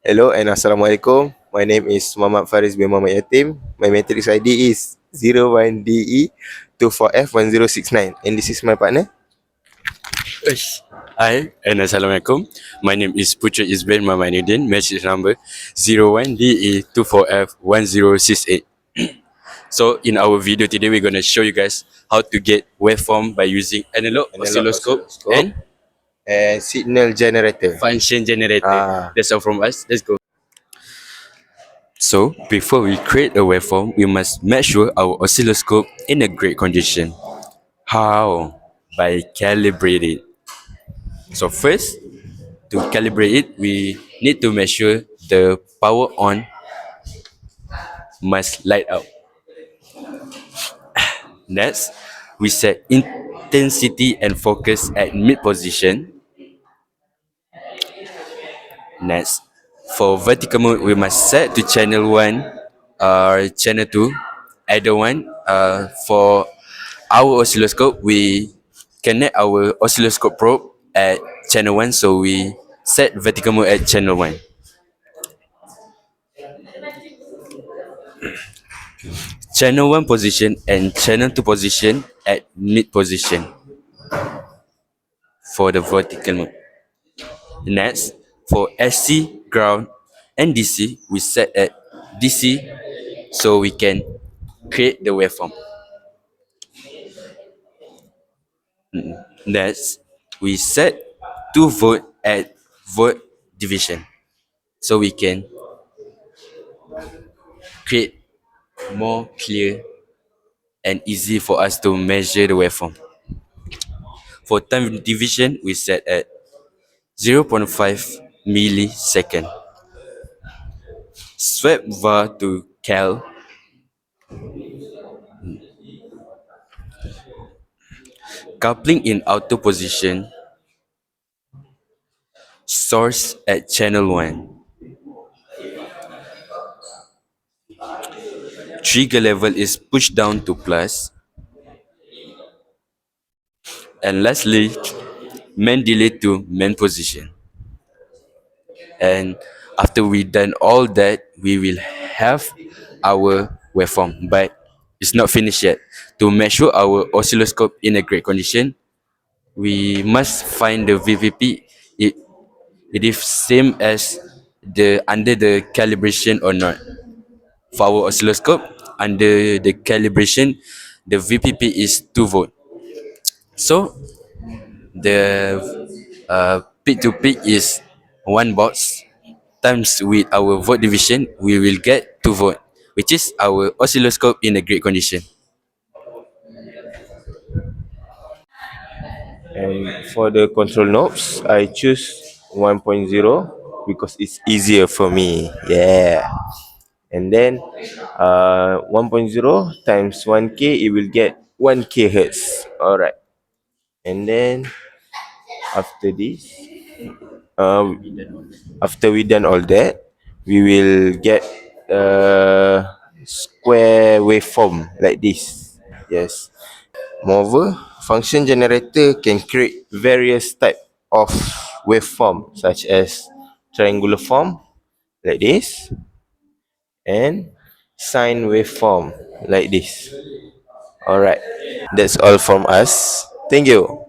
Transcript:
Hello and Assalamualaikum. My name is Muhammad Fariz bin Muhammad Yatim. My matrix ID is 01DE24F1069. And this is my partner. Uish. Hi and Assalamualaikum. My name is Putera bin Ainuddin. Message number 01DE24F1068. So in our video today, we're gonna show you guys how to get waveform by using analog oscilloscope and And signal generator. function generator. Ah, That's all from us. Let's go. So before we create a waveform, we must make sure our oscilloscope in a great condition. How? By calibrate it. So first, to calibrate it, we need to measure the power on must light up. Next, we set intensity and focus at mid position. Next, for vertical mode, we must set to channel 1 or channel 2. Either one. For our oscilloscope, we connect our oscilloscope probe at channel 1, so we set vertical mode at channel 1. Channel 1 position and channel 2 position at mid position for the vertical mode. Next, for SC, ground, and DC, we set at DC so we can create the waveform. Next, we set 2 volt at volt division so we can create more clear and easy for us to measure the waveform. For time division, we set at 0.5 millisecond. Swap var to cal. Coupling in auto position. Source at channel 1. Trigger level is pushed down to plus. And lastly, main delay to main position. And after we done all that, we will have our waveform, but it's not finished yet. To measure our oscilloscope in a great condition, we must find the VPP. It is same as the under the calibration or not. For our oscilloscope, under the calibration, the VPP is 2 volt. So the peak to peak is 1 box times with our volt division, we will get 2 volt, which is our oscilloscope in a great condition. and for the control knobs, I choose 1.0 because it's easier for me. Yeah. And then 1.0 times 1K, it will get 1K hertz. Alright. And then after this, uh, after we done all that, we will get a square waveform like this. Yes. Moreover, function generator can create various type of waveform such as triangular form like this and sine waveform like this. Alright, that's all from us. Thank you.